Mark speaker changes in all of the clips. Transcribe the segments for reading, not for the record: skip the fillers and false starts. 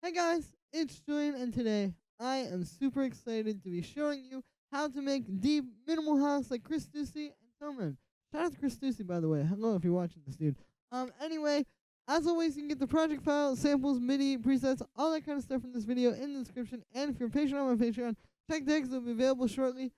Speaker 1: Hi guys, it's Julian, and today I am super excited to be showing you how to make deep minimal house like Chris Stussy and Toman. Shout out to Chris Stussy, by the way. Hello if you're watching this, dude. Anyway, as always, you can get the project file, samples, MIDI, presets, all that kind of stuff from this video in the description. And if you're a patron on my Patreon, check tags will be available shortly.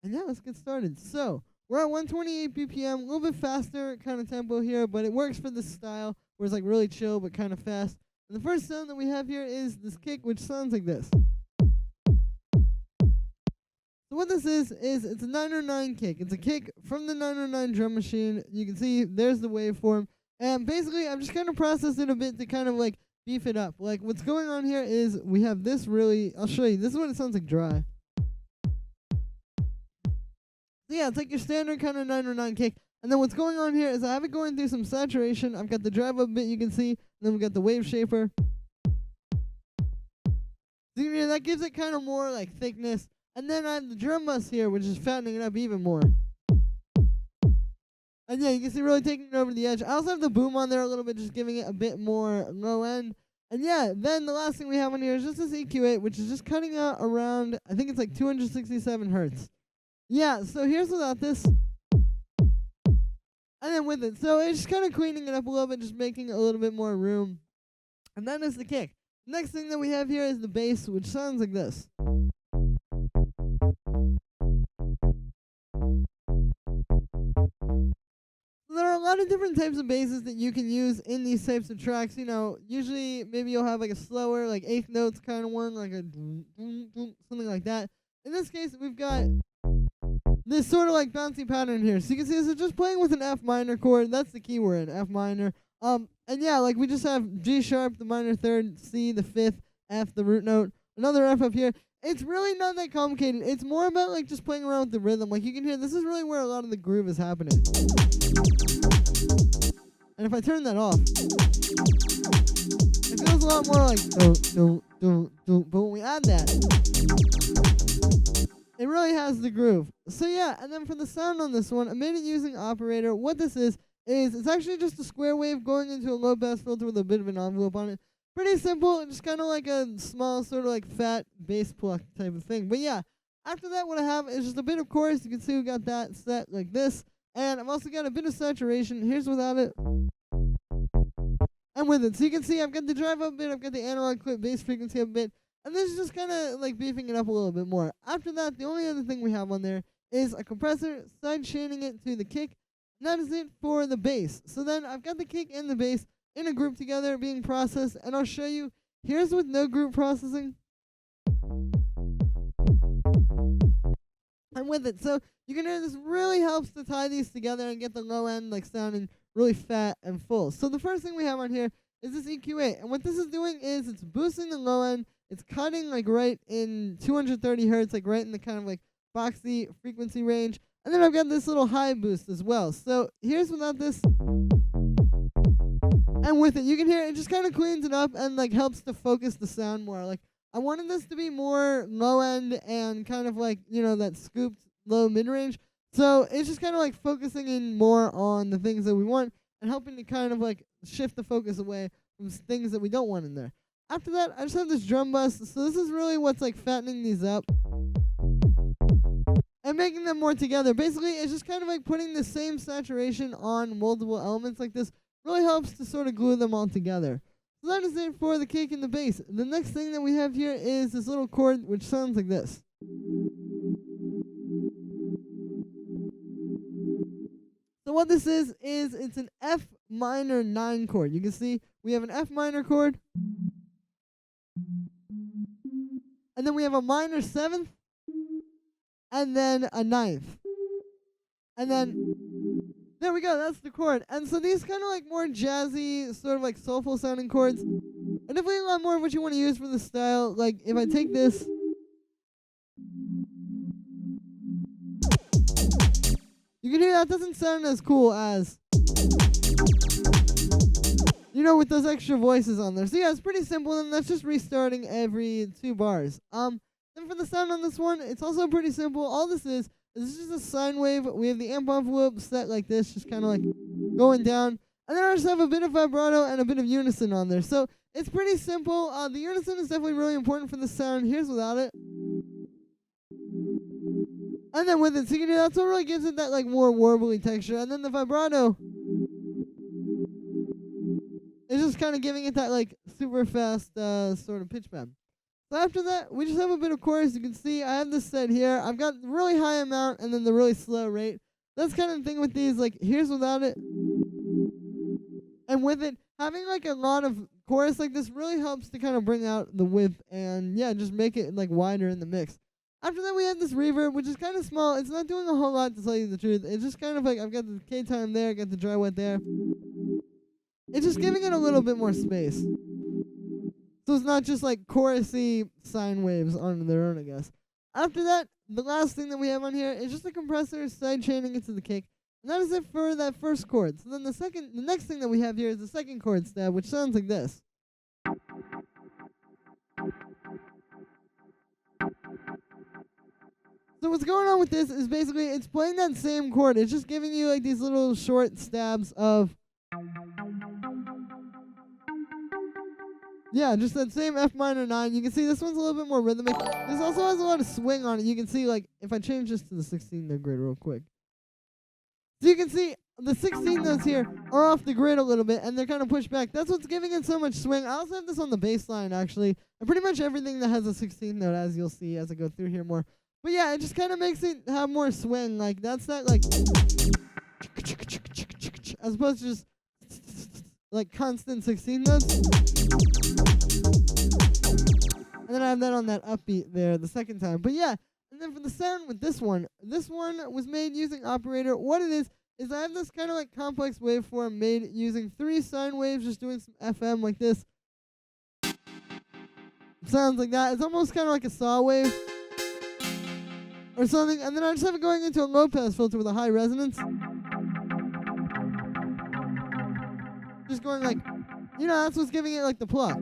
Speaker 1: And yeah, let's get started. So we're at 128 BPM, a little bit faster kind of tempo here, but it works for this style where it's like really chill but kind of fast. And the first sound that we have here is this kick, which sounds like this. So what this is it's a 909 kick. It's a kick from the 909 drum machine. You can see there's the waveform. And basically, I'm just kind of processed it a bit to kind of like beef it up. Like what's going on here is we have this really, I'll show you. This is what it sounds like dry. So yeah, it's like your standard kind of 909 kick. And then what's going on here is I have it going through some saturation. I've got the drive up bit you can see. And then we've got the wave shaper. So you know, that gives it kind of more like thickness. And then I have the drum bus here, which is fattening it up even more. And yeah, you can see really taking it over the edge. I also have the boom on there a little bit, just giving it a bit more low end. And yeah, then the last thing we have on here is just this EQ8, which is just cutting out around, I think it's like 267 hertz. Yeah, so here's without this. And then with it. So it's just kind of cleaning it up a little bit, just making a little bit more room. And then is the kick. Next thing that we have here is the bass, which sounds like this. There are a lot of different types of basses that you can use in these types of tracks. You know, usually maybe you'll have like a slower, like eighth notes kind of one, like a something like that. In this case, we've got this sort of like bouncy pattern here. So you can see this is just playing with an F minor chord. That's the key we're in, F minor. And yeah, like we just have G sharp, the minor third, C, the fifth, F, the root note, another F up here. It's really not that complicated. It's more about like just playing around with the rhythm. Like you can hear, this is really where a lot of the groove is happening. And if I turn that off, it feels a lot more like but when we add that, it really has the groove. So yeah, and then for the sound on this one, I made it using Operator. What this is it's actually just a square wave going into a low pass filter with a bit of an envelope on it. Pretty simple, just kind of like a small sort of like fat bass pluck type of thing. But yeah, after that what I have is just a bit of chorus. You can see we got that set like this. And I've also got a bit of saturation. Here's without it. And with it. So you can see I've got the drive up bit, I've got the analog clip bass frequency up bit. And this is just kind of like beefing it up a little bit more. After that, the only other thing we have on there is a compressor, side chaining it to the kick. And that is it for the bass. So then I've got the kick and the bass in a group together being processed. And I'll show you. Here's with no group processing. And with it. So you can hear this really helps to tie these together and get the low end like sounding really fat and full. So the first thing we have on here is this EQ8. And what this is doing is it's boosting the low end. It's cutting like right in 230 hertz, like right in the kind of like boxy frequency range. And then I've got this little high boost as well. So here's without this. And with it, you can hear it just kind of cleans it up and like helps to focus the sound more. Like I wanted this to be more low end and kind of like, you know, that scooped low mid range. So it's just kind of like focusing in more on the things that we want and helping to kind of like shift the focus away from things that we don't want in there. After that, I just have this drum bus. So this is really what's like fattening these up and making them more together. Basically, it's just kind of like putting the same saturation on multiple elements like this. Really helps to sort of glue them all together. So that is it for the kick and the bass. The next thing that we have here is this little chord which sounds like this. So what this is it's an F minor 9 chord. You can see we have an F minor chord. And then we have a minor 7th. And then a 9th. And then there we go, that's the chord. And so these kind of like more jazzy, sort of like soulful sounding chords. And definitely a lot more of what you want to use for the style. Like if I take this. You can hear that doesn't sound as cool as, you know, with those extra voices on there. So yeah, it's pretty simple, and that's just restarting every 2 bars. Then for the sound on this one, it's also pretty simple. All this is just a sine wave. We have the amp envelope set like this, just kind of like going down. And then I just have a bit of vibrato and a bit of unison on there. So it's pretty simple. The unison is definitely really important for the sound. Here's without it. And then with it, so you can do that's what really gives it that like more warbly texture. And then the vibrato is just kind of giving it that like super fast sort of pitch bend. So after that, we just have a bit of chorus. You can see I have this set here. I've got the really high amount and then the really slow rate. That's kind of the thing with these, like here's without it. And with it, having like a lot of chorus like this really helps to kind of bring out the width and yeah, just make it like wider in the mix. After that, we have this reverb, which is kind of small. It's not doing a whole lot, to tell you the truth. It's just kind of like I've got the K time there, got the dry wet there. It's just giving it a little bit more space. So it's not just like chorusy sine waves on their own, I guess. After that, the last thing that we have on here is just a compressor side chaining into the kick. And that is it for that first chord. So then the next thing that we have here is the second chord stab, which sounds like this. So what's going on with this is basically it's playing that same chord. It's just giving you like these little short stabs of, yeah, just that same F minor 9. You can see this one's a little bit more rhythmic. This also has a lot of swing on it. You can see like if I change this to the 16 note grid real quick. So you can see the 16 notes here are off the grid a little bit and they're kind of pushed back. That's what's giving it so much swing. I also have this on the bass line actually. And pretty much everything that has a 16 note, as you'll see as I go through here more. But yeah, it just kind of makes it have more swing. Like that's that like, as opposed to just like constant 16 notes. And then I have that on that upbeat there the second time. But yeah, and then for the sound with this one was made using operator. What it is I have this kind of like complex waveform made using 3 sine waves, just doing some FM like this. It sounds like that. It's almost kind of like a saw wave or something. And then I just have it going into a low pass filter with a high resonance. Just going like, that's what's giving it like the pluck.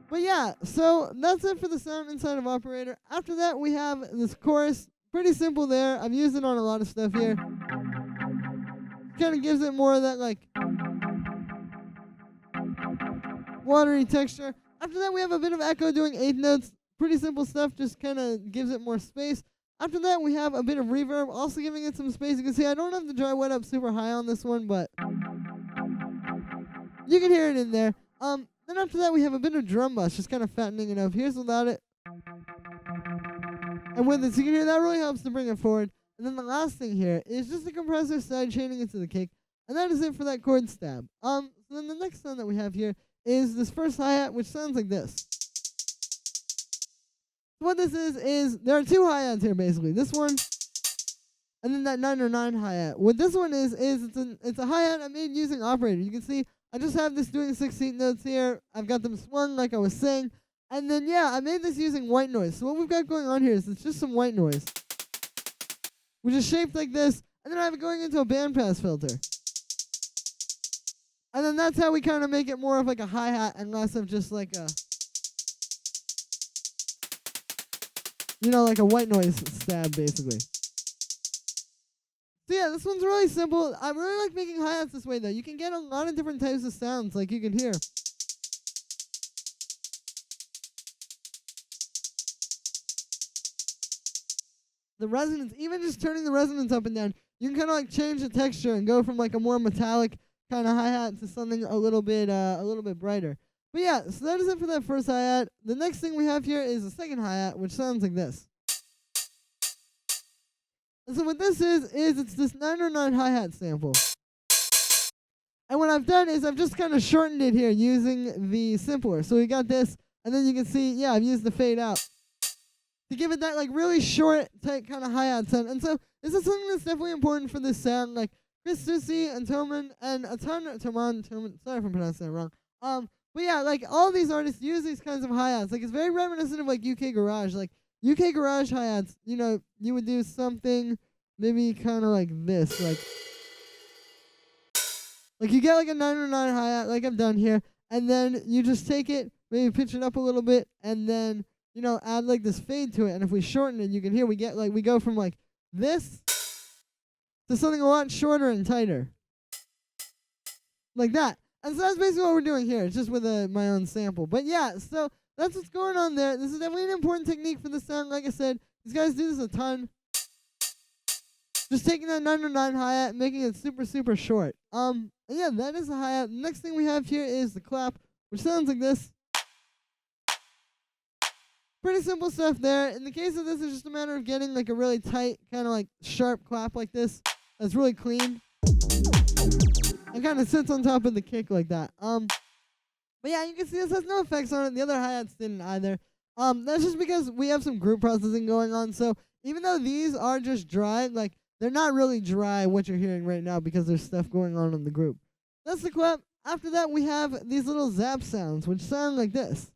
Speaker 1: But yeah, so that's it for the sound inside of operator. After that, we have this chorus. Pretty simple there. I've used it on a lot of stuff here. Kind of gives it more of that like watery texture. After that, we have a bit of echo doing 8 notes. Pretty simple stuff, just kind of gives it more space. After that, we have a bit of reverb, also giving it some space. You can see I don't have the dry wet up super high on this one, but you can hear it in there. Then after that, we have a bit of drum bus, just kind of fattening it up. Here's without it. And with it, so you can hear that really helps to bring it forward. And then the last thing here is just a compressor side chaining into the kick. And that is it for that chord stab. So then the next sound that we have here is this first hi-hat, which sounds like this. So what this is there are 2 hi-hats here basically. This one, and then that 909 hi-hat. What this one is it's a hi-hat I made using operator. You can see I just have this doing 16 notes here. I've got them swung like I was saying. And then, yeah, I made this using white noise. So what we've got going on here is it's just some white noise, which is shaped like this. And then I have it going into a bandpass filter. And then that's how we kind of make it more of like a hi-hat and less of just like a, like a white noise stab, basically. So yeah, this one's really simple. I really like making hi-hats this way, though. You can get a lot of different types of sounds, like you can hear. The resonance, even just turning the resonance up and down, you can kind of like change the texture and go from like a more metallic kind of hi-hat to something a little bit brighter. But yeah, so that is it for that first hi-hat. The next thing we have here is the second hi-hat, which sounds like this. And so what this is it's this 909 hi-hat sample. And what I've done is I've just kind of shortened it here using the simpler. So we got this, and then you can see, yeah, I've used the fade out to give it that like really short, tight kind of hi-hat sound. And so this is something that's definitely important for this sound. Like Stussy and Toman and Toman, sorry if I'm pronouncing that wrong. But yeah, like all these artists use these kinds of hi-hats. Like it's very reminiscent of like UK garage. Like UK garage hi-hats, you would do something maybe kind of like this, like you get like a 909 hi-hat like I've done here, and then you just take it, maybe pitch it up a little bit, and then add like this fade to it. And if we shorten it, you can hear we go from like this to something a lot shorter and tighter. like that. And so that's basically what we're doing here. It's just with my own sample. But yeah, so that's what's going on there. This is definitely an important technique for the sound. Like I said, these guys do this a ton. Just taking that 909 hi-hat and making it super, super short. And yeah, that is the hi-hat. The next thing we have here is the clap, which sounds like this. Pretty simple stuff there. In the case of this, it's just a matter of getting like a really tight, kind of like sharp clap like this. That's really clean. And kind of sits on top of the kick like that. But yeah, you can see this has no effects on it. The other hi-hats didn't either. That's just because we have some group processing going on. So even though these are just dry, like they're not really dry what you're hearing right now because there's stuff going on in the group. That's the clap. After that, we have these little zap sounds, which sound like this.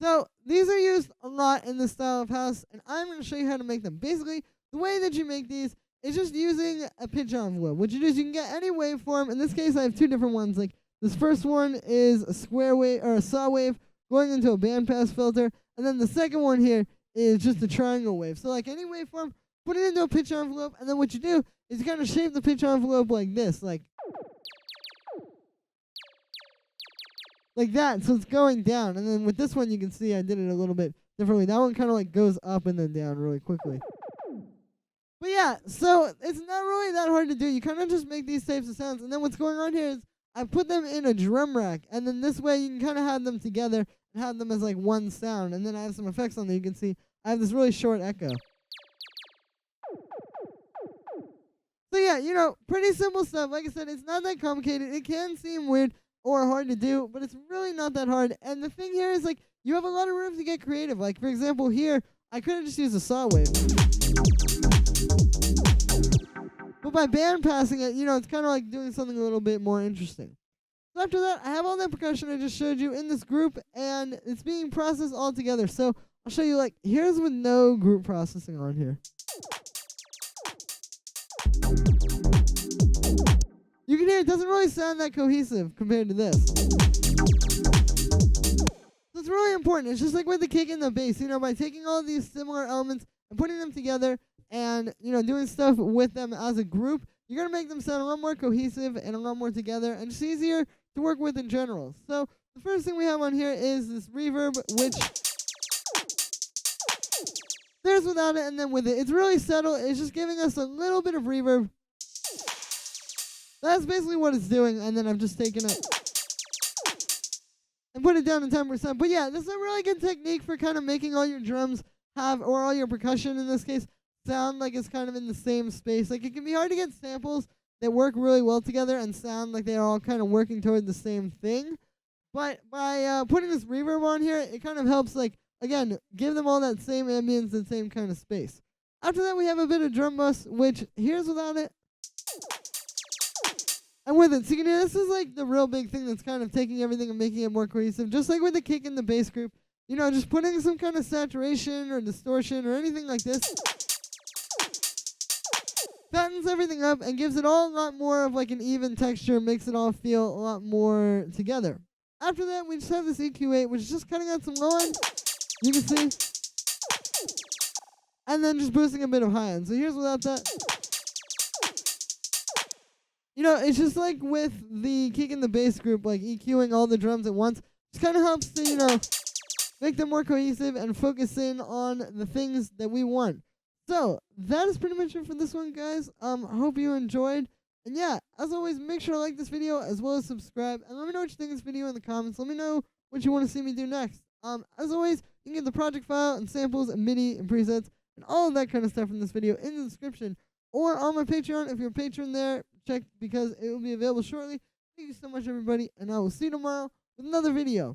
Speaker 1: So these are used a lot in this style of house, and I'm going to show you how to make them. Basically, the way that you make these is just using a pitch envelope. What you do is you can get any waveform. In this case, I have two different ones. Like this first one is a square wave or a saw wave going into a bandpass filter, and then the second one here is just a triangle wave. So like any waveform, put it into a pitch envelope, and then what you do is you kind of shape the pitch envelope like this, like that, so it's going down. And then with this one, you can see I did it a little bit differently. That one kind of like goes up and then down really quickly. But yeah, so it's not really that hard to do. You kind of just make these types of sounds. And then what's going on here is I put them in a drum rack. And then this way you can kind of have them together and have them as like one sound. And then I have some effects on there. You can see I have this really short echo. So yeah, you know, pretty simple stuff. Like I said, it's not that complicated. It can seem weird or hard to do, but it's really not that hard. And the thing here is, like, you have a lot of room to get creative. Like, for example, here, I could have just used a saw wave. But by band passing it, you know, it's kind of like doing something a little bit more interesting. So after that, I have all that percussion I just showed you in this group, and it's being processed all together. So I'll show you, like, here's with no group processing on here. You can hear it doesn't really sound that cohesive compared to this. So it's really important. It's just like with the kick and the bass. You know, by taking all these similar elements and putting them together and, you know, doing stuff with them as a group, you're going to make them sound a lot more cohesive and a lot more together and just easier to work with in general. So the first thing we have on here is this reverb, which there's without it and then with it. It's really subtle. It's just giving us a little bit of reverb. That's basically what it's doing, and then I've just taken it and put it down to 10%. But yeah, this is a really good technique for kind of making all your drums have, or all your percussion in this case, sound like it's kind of in the same space. Like, it can be hard to get samples that work really well together and sound like they're all kind of working toward the same thing. But by putting this reverb on here, it kind of helps, like, again, give them all that same ambience and same kind of space. After that, we have a bit of drum bus, which here's without it. And with it, so you can hear this is like the real big thing that's kind of taking everything and making it more cohesive. Just like with the kick and the bass group, you know, just putting some kind of saturation or distortion or anything like this fattens everything up and gives it all a lot more of like an even texture, makes it all feel a lot more together. After that, we just have this EQ8, which is just cutting out some low end, you can see, and then just boosting a bit of high end. So here's without that. You know, it's just like with the kick and the bass group, like EQing all the drums at once, just kind of helps to, you know, make them more cohesive and focus in on the things that we want. So, that is pretty much it for this one, guys. I hope you enjoyed. And yeah, as always, make sure to like this video as well as subscribe. And let me know what you think of this video in the comments. Let me know what you want to see me do next. As always, you can get the project file and samples and MIDI and presets and all of that kind of stuff from this video in the description. Or on my Patreon, if you're a patron there, check because it will be available shortly. Thank you so much, everybody, and I will see you tomorrow with another video.